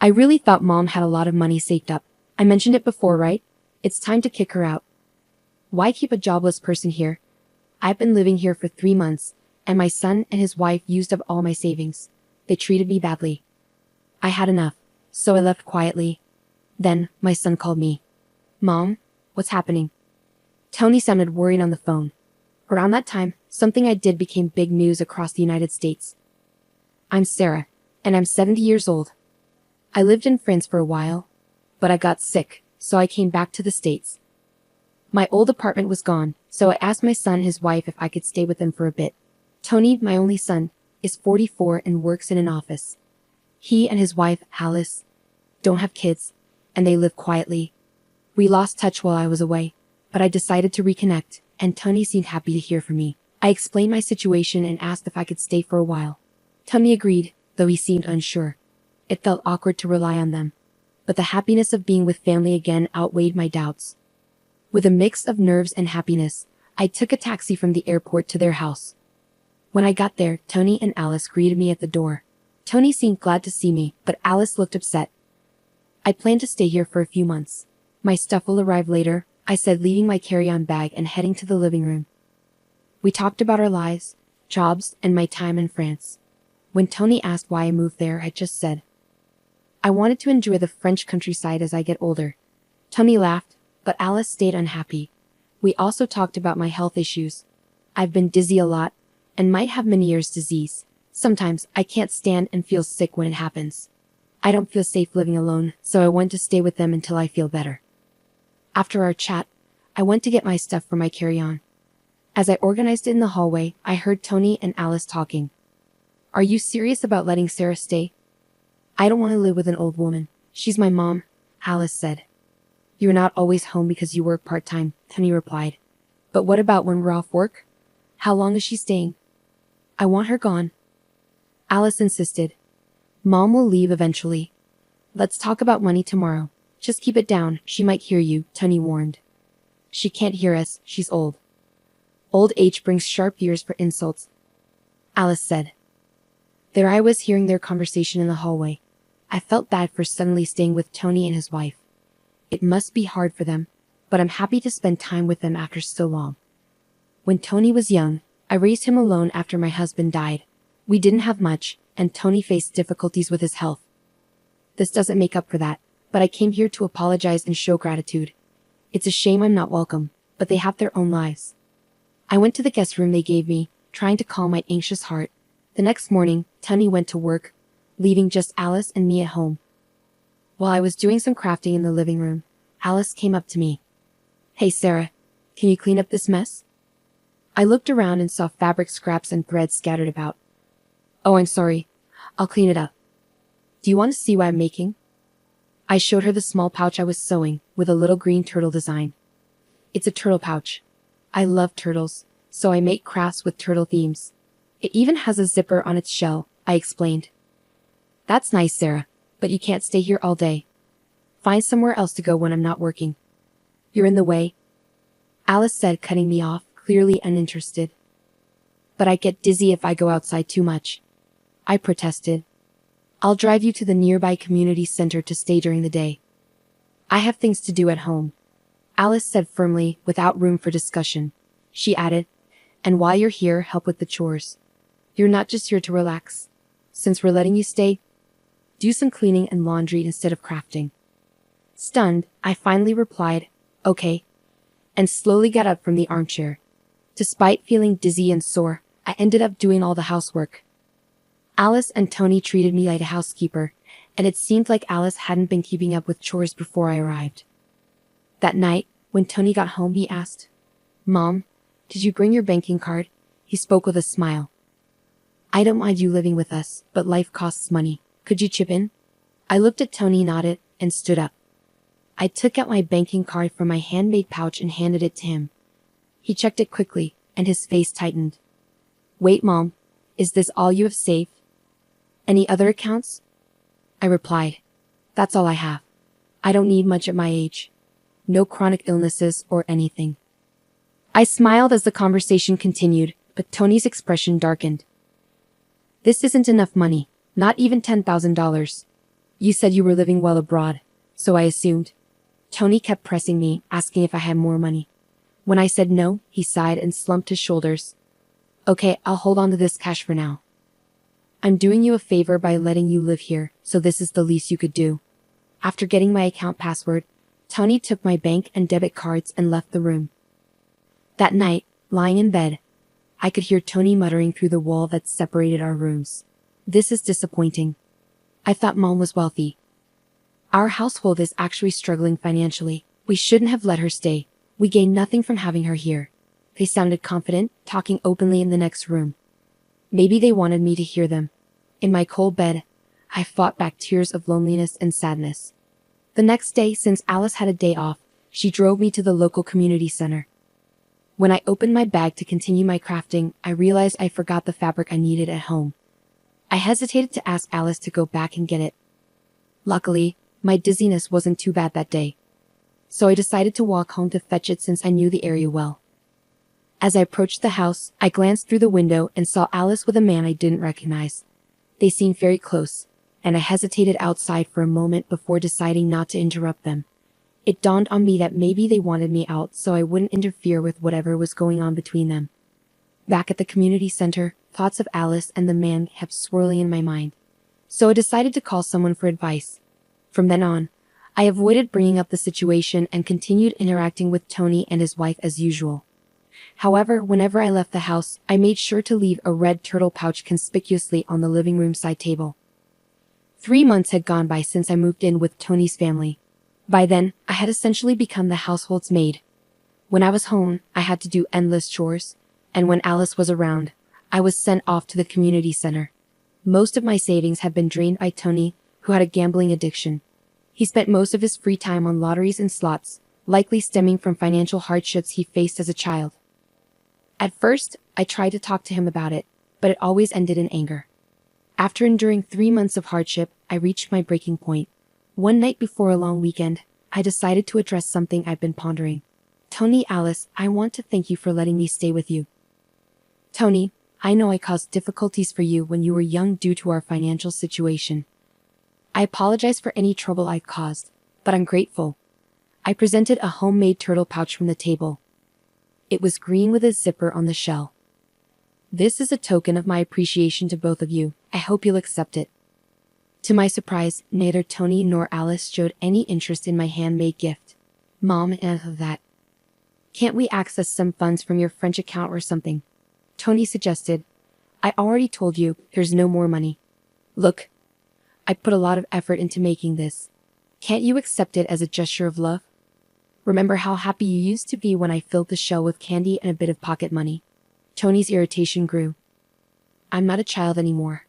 I really thought Mom had a lot of money saved up. I mentioned it before, right? It's time to kick her out. Why keep a jobless person here? I've been living here for 3 months, and my son and his wife used up all my savings. They treated me badly. I had enough, so I left quietly. Then, my son called me. Mom, what's happening? Tony sounded worried on the phone. Around that time, something I did became big news across the United States. I'm Sarah, and I'm 70 years old. I lived in France for a while, but I got sick, so I came back to the States. My old apartment was gone, so I asked my son and his wife if I could stay with them for a bit. Tony, my only son, is 44 and works in an office. He and his wife, Alice, don't have kids, and they live quietly. We lost touch while I was away, but I decided to reconnect, and Tony seemed happy to hear from me. I explained my situation and asked if I could stay for a while. Tony agreed, though he seemed unsure. It felt awkward to rely on them, but the happiness of being with family again outweighed my doubts. With a mix of nerves and happiness, I took a taxi from the airport to their house. When I got there, Tony and Alice greeted me at the door. Tony seemed glad to see me, but Alice looked upset. I plan to stay here for a few months. My stuff will arrive later, I said, leaving my carry-on bag and heading to the living room. We talked about our lives, jobs, and my time in France. When Tony asked why I moved there, I just said, I wanted to enjoy the French countryside as I get older. Tony laughed, but Alice stayed unhappy. We also talked about my health issues. I've been dizzy a lot, and might have Meniere's disease. Sometimes I can't stand and feel sick when it happens. I don't feel safe living alone, so I want to stay with them until I feel better. After our chat, I went to get my stuff for my carry-on. As I organized it in the hallway, I heard Tony and Alice talking. Are you serious about letting Sarah stay? I don't want to live with an old woman. She's my mom, Alice said. You're not always home because you work part-time, Tony replied. But what about when we're off work? How long is she staying? I want her gone. Alice insisted. Mom will leave eventually. Let's talk about money tomorrow. Just keep it down, she might hear you, Tony warned. She can't hear us, she's old. Old age brings sharp ears for insults, Alice said. There I was hearing their conversation in the hallway. I felt bad for suddenly staying with Tony and his wife. It must be hard for them, but I'm happy to spend time with them after so long. When Tony was young, I raised him alone after my husband died. We didn't have much, and Tony faced difficulties with his health. This doesn't make up for that, but I came here to apologize and show gratitude. It's a shame I'm not welcome, but they have their own lives. I went to the guest room they gave me, trying to calm my anxious heart. The next morning, Tony went to work, leaving just Alice and me at home. While I was doing some crafting in the living room, Alice came up to me. Hey Sarah, can you clean up this mess? I looked around and saw fabric scraps and threads scattered about. Oh, I'm sorry. I'll clean it up. Do you want to see what I'm making? I showed her the small pouch I was sewing, with a little green turtle design. It's a turtle pouch. I love turtles, so I make crafts with turtle themes. It even has a zipper on its shell, I explained. That's nice, Sarah, but you can't stay here all day. Find somewhere else to go when I'm not working. You're in the way, Alice said, cutting me off, clearly uninterested. But I get dizzy if I go outside too much, I protested. I'll drive you to the nearby community center to stay during the day. I have things to do at home, Alice said firmly, without room for discussion. She added, and while you're here, help with the chores. You're not just here to relax. Since we're letting you stay, do some cleaning and laundry instead of crafting. Stunned, I finally replied, okay, and slowly got up from the armchair. Despite feeling dizzy and sore, I ended up doing all the housework. Alice and Tony treated me like a housekeeper, and it seemed like Alice hadn't been keeping up with chores before I arrived. That night, when Tony got home, he asked, Mom, did you bring your banking card? He spoke with a smile. I don't mind you living with us, but life costs money. Could you chip in? I looked at Tony, nodded, and stood up. I took out my banking card from my handmade pouch and handed it to him. He checked it quickly, and his face tightened. Wait, Mom, is this all you have saved? Any other accounts? I replied. That's all I have. I don't need much at my age. No chronic illnesses or anything. I smiled as the conversation continued, but Tony's expression darkened. This isn't enough money, not even $10,000. You said you were living well abroad, so I assumed. Tony kept pressing me, asking if I had more money. When I said no, he sighed and slumped his shoulders. Okay, I'll hold on to this cash for now. I'm doing you a favor by letting you live here, so this is the least you could do. After getting my account password, Tony took my bank and debit cards and left the room. That night, lying in bed, I could hear Tony muttering through the wall that separated our rooms. This is disappointing. I thought Mom was wealthy. Our household is actually struggling financially. We shouldn't have let her stay. We gain nothing from having her here. They sounded confident, talking openly in the next room. Maybe they wanted me to hear them. In my cold bed, I fought back tears of loneliness and sadness. The next day, since Alice had a day off, she drove me to the local community center. When I opened my bag to continue my crafting, I realized I forgot the fabric I needed at home. I hesitated to ask Alice to go back and get it. Luckily, my dizziness wasn't too bad that day, so I decided to walk home to fetch it since I knew the area well. As I approached the house, I glanced through the window and saw Alice with a man I didn't recognize. They seemed very close, and I hesitated outside for a moment before deciding not to interrupt them. It dawned on me that maybe they wanted me out so I wouldn't interfere with whatever was going on between them. Back at the community center, thoughts of Alice and the man kept swirling in my mind, so I decided to call someone for advice. From then on, I avoided bringing up the situation and continued interacting with Tony and his wife as usual. However, whenever I left the house, I made sure to leave a red turtle pouch conspicuously on the living room side table. 3 months had gone by since I moved in with Tony's family. By then, I had essentially become the household's maid. When I was home, I had to do endless chores, and when Alice was around, I was sent off to the community center. Most of my savings had been drained by Tony, who had a gambling addiction. He spent most of his free time on lotteries and slots, likely stemming from financial hardships he faced as a child. At first, I tried to talk to him about it, but it always ended in anger. After enduring 3 months of hardship, I reached my breaking point. One night before a long weekend, I decided to address something I've been pondering. Tony, Alice, I want to thank you for letting me stay with you. Tony, I know I caused difficulties for you when you were young due to our financial situation. I apologize for any trouble I've caused, but I'm grateful. I presented a homemade turtle pouch from the table. It was green with a zipper on the shell. This is a token of my appreciation to both of you. I hope you'll accept it. To my surprise, neither Tony nor Alice showed any interest in my handmade gift. Mom, enough of that. Can't we access some funds from your French account or something? Tony suggested. I already told you, there's no more money. Look, I put a lot of effort into making this. Can't you accept it as a gesture of love? Remember how happy you used to be when I filled the shell with candy and a bit of pocket money? Tony's irritation grew. I'm not a child anymore.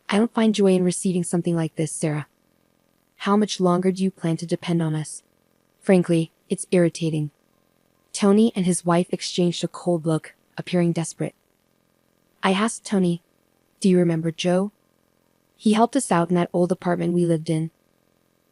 I don't find joy in receiving something like this, Sarah. How much longer do you plan to depend on us? Frankly, it's irritating. Tony and his wife exchanged a cold look, appearing desperate. I asked Tony, do you remember Joe? He helped us out in that old apartment we lived in.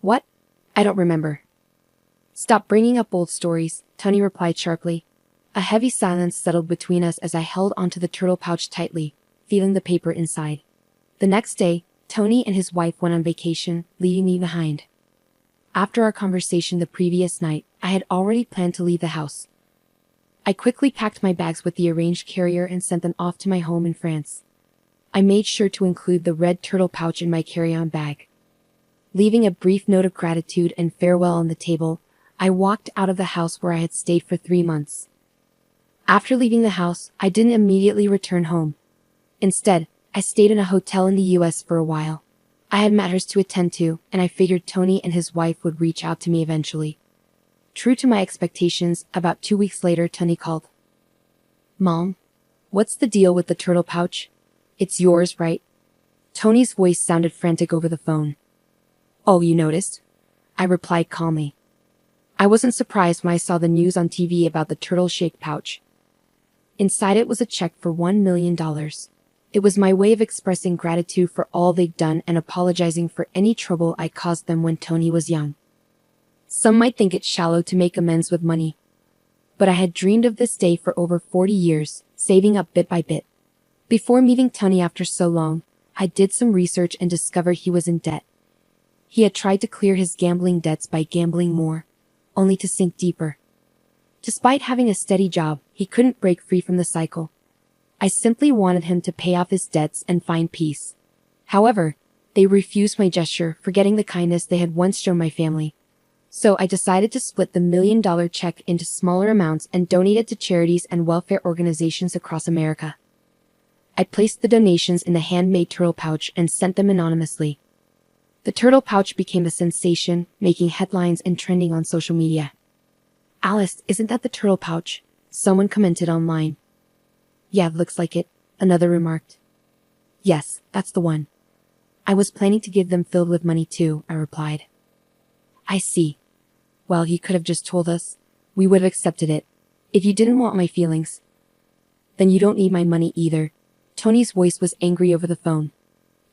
What? I don't remember. Stop bringing up old stories, Tony replied sharply. A heavy silence settled between us as I held onto the turtle pouch tightly, feeling the paper inside. The next day, Tony and his wife went on vacation, leaving me behind. After our conversation the previous night, I had already planned to leave the house. I quickly packed my bags with the arranged carrier and sent them off to my home in France. I made sure to include the red turtle pouch in my carry-on bag. Leaving a brief note of gratitude and farewell on the table, I walked out of the house where I had stayed for 3 months. After leaving the house, I didn't immediately return home. Instead, I stayed in a hotel in the US for a while. I had matters to attend to, and I figured Tony and his wife would reach out to me eventually. True to my expectations, about 2 weeks later, Tony called. Mom, what's the deal with the turtle pouch? It's yours, right? Tony's voice sounded frantic over the phone. Oh, you noticed? I replied calmly. I wasn't surprised when I saw the news on TV about the turtle-shaped pouch. Inside it was a check for $1 million. It was my way of expressing gratitude for all they'd done and apologizing for any trouble I caused them when Tony was young. Some might think it shallow to make amends with money, but I had dreamed of this day for over 40 years, saving up bit by bit. Before meeting Tony after so long, I did some research and discovered he was in debt. He had tried to clear his gambling debts by gambling more, only to sink deeper. Despite having a steady job, he couldn't break free from the cycle. I simply wanted him to pay off his debts and find peace. However, they refused my gesture, forgetting the kindness they had once shown my family. So I decided to split the $1 million check into smaller amounts and donate it to charities and welfare organizations across America. I placed the donations in the handmade turtle pouch and sent them anonymously. The turtle pouch became a sensation, making headlines and trending on social media. "Alice, isn't that the turtle pouch?" someone commented online. "Yeah, looks like it," another remarked. "Yes, that's the one. I was planning to give them filled with money too," I replied. "I see. Well, you could have just told us. We would have accepted it. If you didn't want my feelings, then you don't need my money either." Tony's voice was angry over the phone.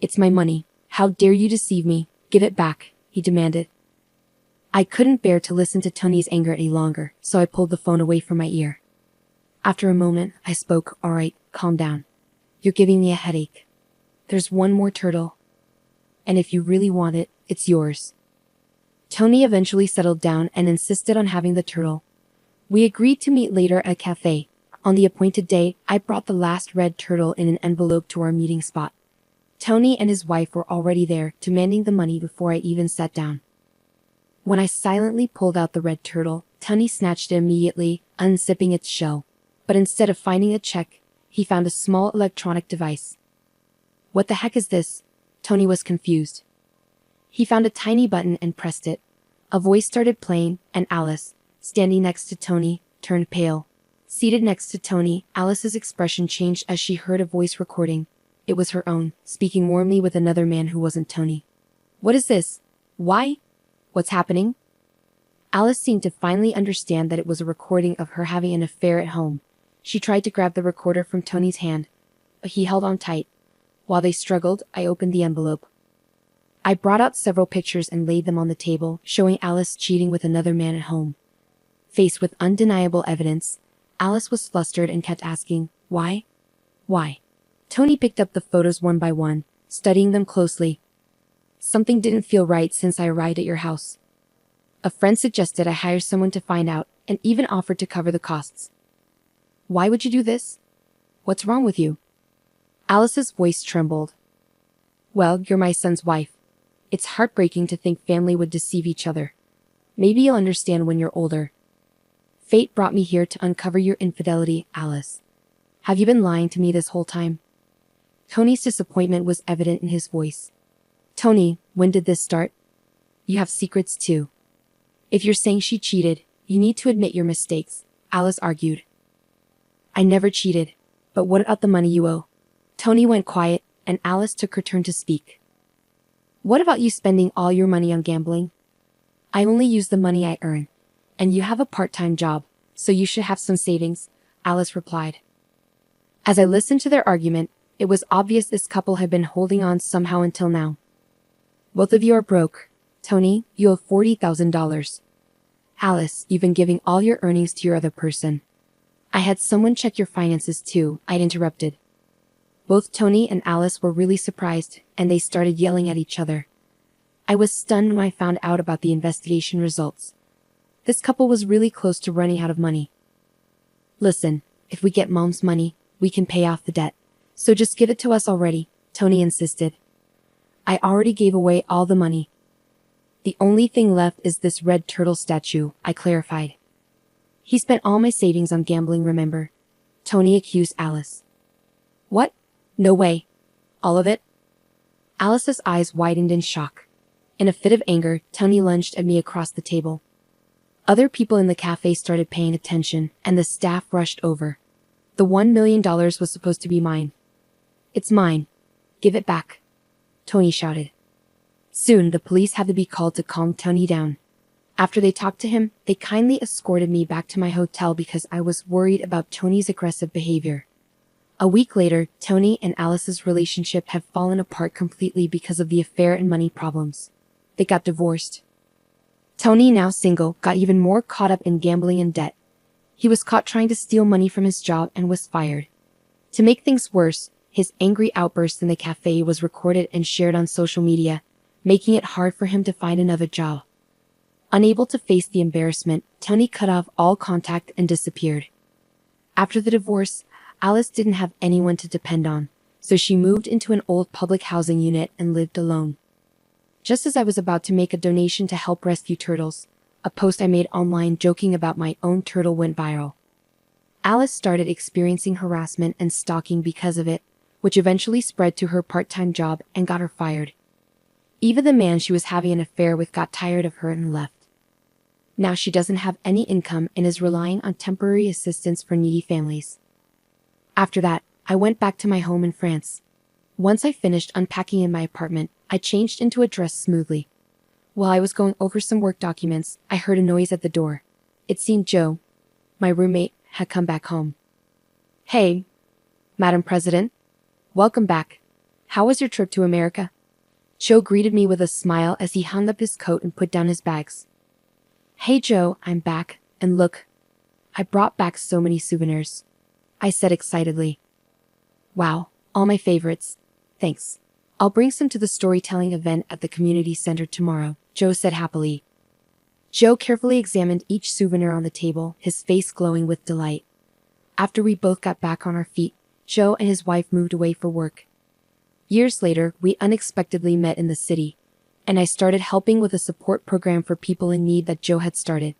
"It's my money. How dare you deceive me? Give it back," he demanded. I couldn't bear to listen to Tony's anger any longer, so I pulled the phone away from my ear. After a moment, I spoke. "All right, calm down. You're giving me a headache. There's one more turtle. And if you really want it, it's yours." Tony eventually settled down and insisted on having the turtle. We agreed to meet later at a cafe. On the appointed day, I brought the last red turtle in an envelope to our meeting spot. Tony and his wife were already there, demanding the money before I even sat down. When I silently pulled out the red turtle, Tony snatched it immediately, unzipping its shell. But instead of finding a check, he found a small electronic device. "What the heck is this?" Tony was confused. He found a tiny button and pressed it. A voice started playing, and Alice, standing next to Tony, turned pale. Seated next to Tony, Alice's expression changed as she heard a voice recording. It was her own, speaking warmly with another man who wasn't Tony. "What is this? Why? What's happening?" Alice seemed to finally understand that it was a recording of her having an affair at home. She tried to grab the recorder from Tony's hand, but he held on tight. While they struggled, I opened the envelope. I brought out several pictures and laid them on the table, showing Alice cheating with another man at home. Faced with undeniable evidence, Alice was flustered and kept asking, "Why? Why?" Tony picked up the photos one by one, studying them closely. "Something didn't feel right since I arrived at your house. A friend suggested I hire someone to find out, and even offered to cover the costs." "Why would you do this? What's wrong with you?" Alice's voice trembled. "Well, you're my son's wife. It's heartbreaking to think family would deceive each other. Maybe you'll understand when you're older. Fate brought me here to uncover your infidelity, Alice. Have you been lying to me this whole time?" Tony's disappointment was evident in his voice. "Tony, when did this start? You have secrets too. If you're saying she cheated, you need to admit your mistakes," Alice argued. "I never cheated, but what about the money you owe?" Tony went quiet, and Alice took her turn to speak. "What about you spending all your money on gambling?" "I only use the money I earn. And you have a part-time job, so you should have some savings," Alice replied. As I listened to their argument, it was obvious this couple had been holding on somehow until now. "Both of you are broke. Tony, you owe $40,000. Alice, you've been giving all your earnings to your other person." "I had someone check your finances too," I'd interrupted. Both Tony and Alice were really surprised, and they started yelling at each other. I was stunned when I found out about the investigation results. This couple was really close to running out of money. "Listen, if we get Mom's money, we can pay off the debt. So just give it to us already," Tony insisted. "I already gave away all the money. The only thing left is this red turtle statue," I clarified. "He spent all my savings on gambling, remember?" Tony accused Alice. "What? No way. All of it?" Alice's eyes widened in shock. In a fit of anger, Tony lunged at me across the table. Other people in the cafe started paying attention, and the staff rushed over. The $1 million was supposed to be mine. "It's mine. Give it back," Tony shouted. Soon, the police had to be called to calm Tony down. After they talked to him, they kindly escorted me back to my hotel because I was worried about Tony's aggressive behavior. A week later, Tony and Alice's relationship had fallen apart completely because of the affair and money problems. They got divorced. Tony, now single, got even more caught up in gambling and debt. He was caught trying to steal money from his job and was fired. To make things worse, his angry outburst in the cafe was recorded and shared on social media, making it hard for him to find another job. Unable to face the embarrassment, Tony cut off all contact and disappeared. After the divorce, Alice didn't have anyone to depend on, so she moved into an old public housing unit and lived alone. Just as I was about to make a donation to help rescue turtles, a post I made online joking about my own turtle went viral. Alice started experiencing harassment and stalking because of it, which eventually spread to her part-time job and got her fired. Even the man she was having an affair with got tired of her and left. Now she doesn't have any income and is relying on temporary assistance for needy families. After that, I went back to my home in France. Once I finished unpacking in my apartment, I changed into a dress smoothly. While I was going over some work documents, I heard a noise at the door. It seemed Joe, my roommate, had come back home. "Hey, Madam President. Welcome back. How was your trip to America?" Joe greeted me with a smile as he hung up his coat and put down his bags. "Hey Joe, I'm back, and look. I brought back so many souvenirs," I said excitedly. "Wow, all my favorites. Thanks. I'll bring some to the storytelling event at the community center tomorrow," Joe said happily. Joe carefully examined each souvenir on the table, his face glowing with delight. After we both got back on our feet, Joe and his wife moved away for work. Years later, we unexpectedly met in the city, and I started helping with a support program for people in need that Joe had started.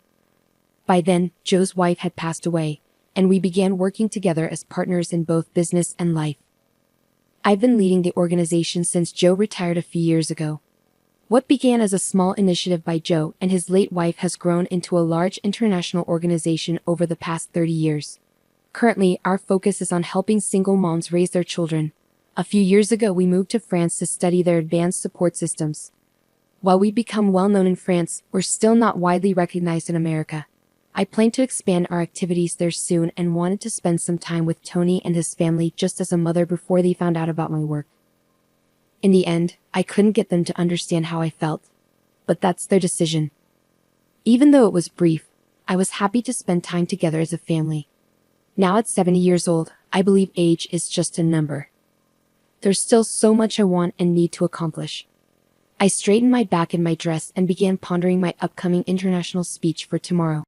By then, Joe's wife had passed away, and we began working together as partners in both business and life. I've been leading the organization since Joe retired a few years ago. What began as a small initiative by Joe and his late wife has grown into a large international organization over the past 30 years. Currently, our focus is on helping single moms raise their children. A few years ago, we moved to France to study their advanced support systems. While we've become well known in France, we're still not widely recognized in America. I plan to expand our activities there soon and wanted to spend some time with Tony and his family just as a mother before they found out about my work. In the end, I couldn't get them to understand how I felt. But that's their decision. Even though it was brief, I was happy to spend time together as a family. Now at 70 years old, I believe age is just a number. There's still so much I want and need to accomplish. I straightened my back in my dress and began pondering my upcoming international speech for tomorrow.